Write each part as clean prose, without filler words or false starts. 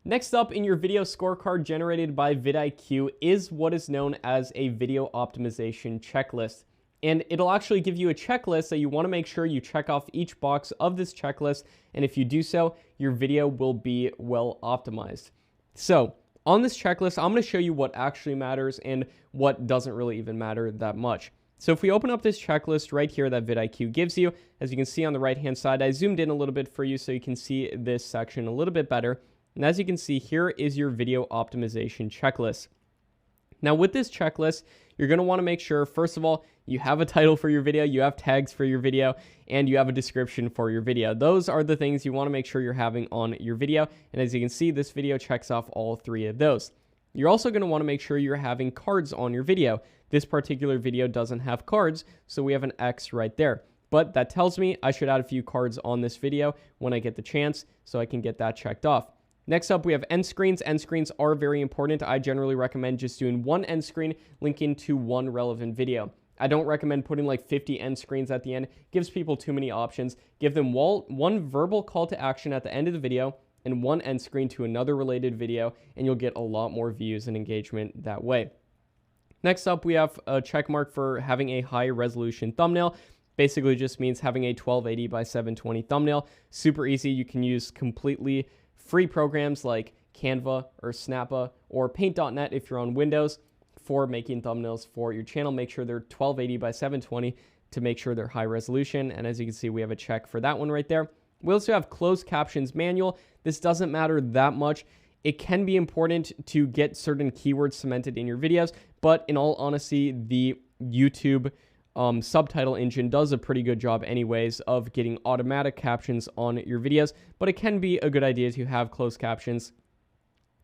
Next up in your video scorecard generated by vidIQ is what is known as a video optimization checklist. And it'll actually give you a checklist that you want to make sure you check off each box of this checklist. And if you do so, your video will be well optimized. So on this checklist, I'm going to show you what actually matters and what doesn't really even matter that much. So if we open up this checklist right here that vidIQ gives you, as you can see on the right-hand side, I zoomed in a little bit for you so you can see this section a little bit better. And as you can see, here is your video optimization checklist. Now with this checklist, you're going to want to make sure, first of all, you have a title for your video, you have tags for your video, and you have a description for your video. Those are the things you want to make sure you're having on your video. And as you can see, this video checks off all three of those. You're also going to want to make sure you're having cards on your video. This particular video doesn't have cards, so we have an X right there. But that tells me I should add a few cards on this video when I get the chance, so I can get that checked off. Next up, we have end screens. End screens are very important. I generally recommend just doing one end screen linking to one relevant video. I don't recommend putting like 50 end screens at the end. It gives people too many options. Give them one verbal call to action at the end of the video and one end screen to another related video, and you'll get a lot more views and engagement that way. Next up, we have a check mark for having a high resolution thumbnail. Basically just means having a 1280 by 720 thumbnail. Super easy. You can use completely free programs like Canva or Snappa or Paint.net if you're on Windows for making thumbnails for your channel. Make sure they're 1280 by 720 to make sure they're high resolution. And as you can see, we have a check for that one right there. We also have closed captions manual. This doesn't matter that much. It can be important to get certain keywords cemented in your videos, but in all honesty, the YouTube subtitle engine does a pretty good job anyways of getting automatic captions on your videos, but it can be a good idea to have closed captions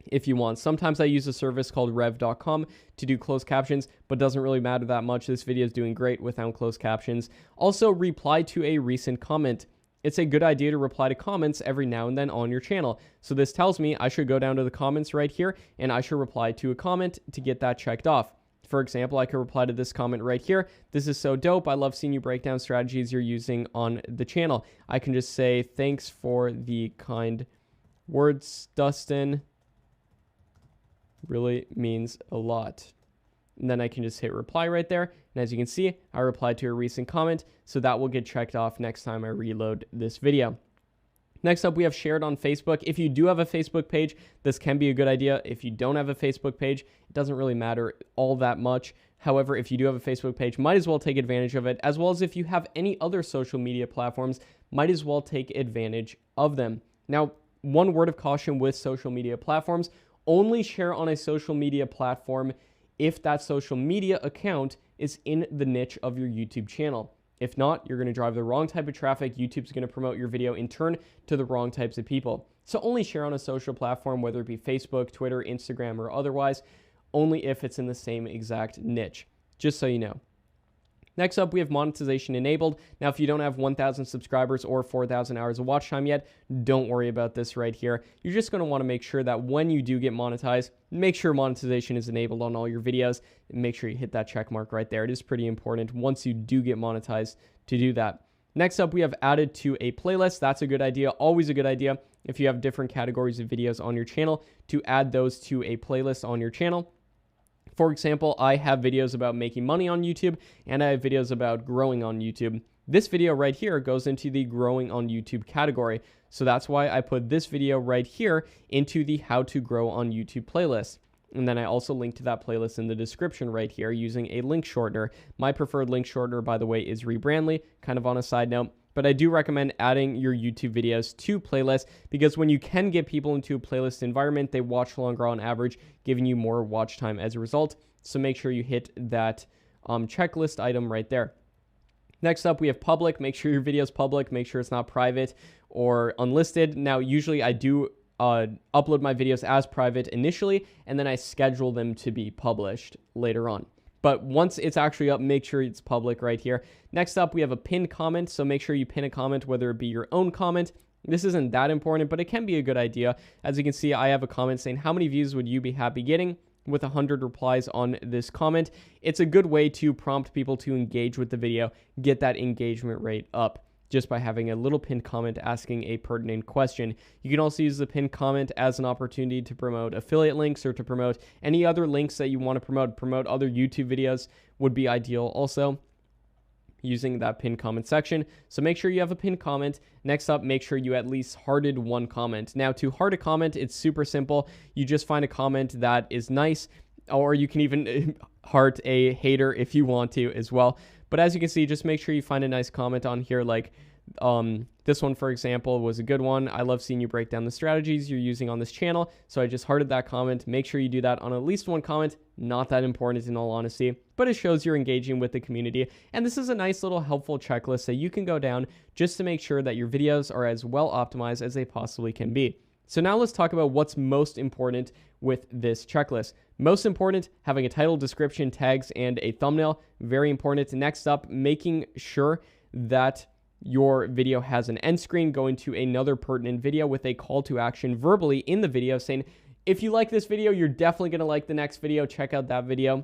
if you want. Sometimes I use a service called rev.com to do closed captions, but doesn't really matter that much. This video is doing great without closed captions. Also, reply to a recent comment. It's a good idea to reply to comments every now and then on your channel. So this tells me I should go down to the comments right here and I should reply to a comment to get that checked off. For example, I could reply to this comment right here. This is so dope. I love seeing you break down strategies you're using on the channel. I can just say, thanks for the kind words, Dustin. Really means a lot. And then I can just hit reply right there. And as you can see, I replied to a recent comment. So that will get checked off next time I reload this video. Next up, we have shared on Facebook. If you do have a Facebook page, this can be a good idea. If you don't have a Facebook page, it doesn't really matter all that much. However, if you do have a Facebook page, might as well take advantage of it, as well as if you have any other social media platforms, might as well take advantage of them. Now, one word of caution with social media platforms, only share on a social media platform if that social media account is in the niche of your YouTube channel. If not, you're going to drive the wrong type of traffic. YouTube's going to promote your video in turn to the wrong types of people. So only share on a social platform, whether it be Facebook, Twitter, Instagram, or otherwise, only if it's in the same exact niche, just so you know. Next up, we have monetization enabled. Now, if you don't have 1,000 subscribers or 4,000 hours of watch time yet, don't worry about this right here. You're just going to want to make sure that when you do get monetized, make sure monetization is enabled on all your videos. And make sure you hit that check mark right there. It is pretty important once you do get monetized to do that. Next up, we have added to a playlist. That's a good idea. Always a good idea if you have different categories of videos on your channel to add those to a playlist on your channel. For example, I have videos about making money on YouTube, and I have videos about growing on YouTube. This video right here goes into the growing on YouTube category. So that's why I put this video right here into the how to grow on YouTube playlist. And then I also link to that playlist in the description right here using a link shortener. My preferred link shortener, by the way, is Rebrandly, kind of on a side note. But I do recommend adding your YouTube videos to playlists because when you can get people into a playlist environment, they watch longer on average, giving you more watch time as a result. So make sure you hit that checklist item right there. Next up, we have public. Make sure your video is public. Make sure it's not private or unlisted. Now, usually I do upload my videos as private initially, and then I schedule them to be published later on. But once it's actually up, make sure it's public right here. Next up, we have a pinned comment. So make sure you pin a comment, whether it be your own comment. This isn't that important, but it can be a good idea. As you can see, I have a comment saying, how many views would you be happy getting? With 100 replies on this comment. It's a good way to prompt people to engage with the video, get that engagement rate up. just by having a little pinned comment asking a pertinent question. You can also use the pinned comment as an opportunity to promote affiliate links or to promote any other links that you want to promote other YouTube videos would be ideal also, using that pinned comment section. So make sure you have a pinned comment. Next up, make sure you at least hearted one comment. Now, to heart a comment, it's super simple. You just find a comment that is nice, or you can even heart a hater if you want to as well. But as you can see, just make sure you find a nice comment on here, like this one, for example, was a good one. I love seeing you break down the strategies you're using on this channel. So I just hearted that comment. Make sure you do that on at least one comment. Not that important in all honesty, but it shows you're engaging with the community. And this is a nice little helpful checklist that you can go down just to make sure that your videos are as well optimized as they possibly can be. So now let's talk about what's most important with this checklist. Most important, having a title, description, tags, and a thumbnail. Very important. Next up, making sure that your video has an end screen going to another pertinent video with a call to action verbally in the video saying, if you like this video, you're definitely going to like the next video. Check out that video.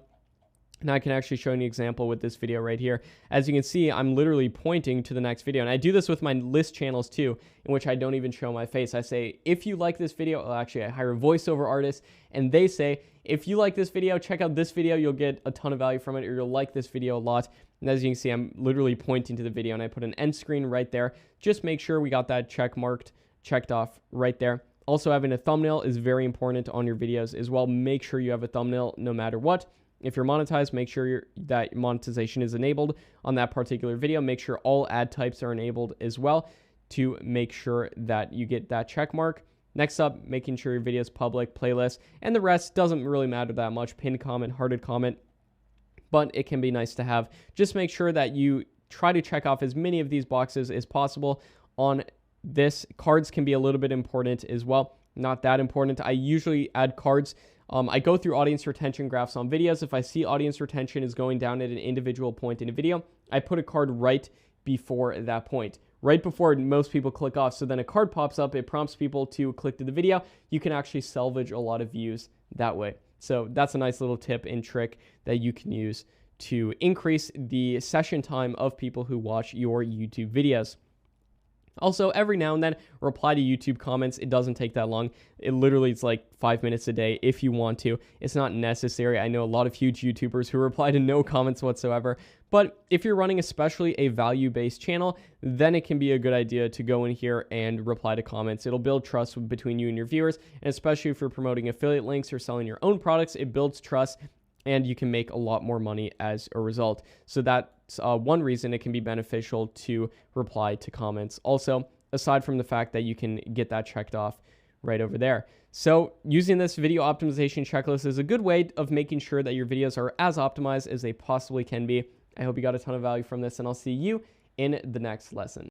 Now I can actually show you an example with this video right here. As you can see, I'm literally pointing to the next video. And I do this with my list channels too, in which I don't even show my face. I say, if you like this video, well, actually I hire a voiceover artist and they say, if you like this video, check out this video. You'll get a ton of value from it, or you'll like this video a lot. And as you can see, I'm literally pointing to the video and I put an end screen right there. Just make sure we got that checked off right there. Also, having a thumbnail is very important on your videos as well. Make sure you have a thumbnail no matter what. If you're monetized, make sure that monetization is enabled on that particular video. Make sure all ad types are enabled as well to make sure that you get that check mark. Next up, making sure your video is public, playlist, and the rest doesn't really matter that much. Pinned comment, hearted comment, but it can be nice to have. Just make sure that you try to check off as many of these boxes as possible on this. Cards can be a little bit important as well. Not that important. I usually add cards. I go through audience retention graphs on videos. If I see audience retention is going down at an individual point in a video, I put a card right before that point, right before most people click off. So then a card pops up, it prompts people to click to the video. You can actually salvage a lot of views that way. So that's a nice little tip and trick that you can use to increase the session time of people who watch your YouTube videos. Also, every now and then, reply to YouTube comments. It doesn't take that long. It literally is like 5 minutes a day if you want to. It's not necessary. I know a lot of huge YouTubers who reply to no comments whatsoever. But if you're running especially a value-based channel, then it can be a good idea to go in here and reply to comments. It'll build trust between you and your viewers. And especially if you're promoting affiliate links or selling your own products, it builds trust and you can make a lot more money as a result. So that's one reason it can be beneficial to reply to comments. Also, aside from the fact that you can get that checked off right over there. So using this video optimization checklist is a good way of making sure that your videos are as optimized as they possibly can be. I hope you got a ton of value from this, and I'll see you in the next lesson.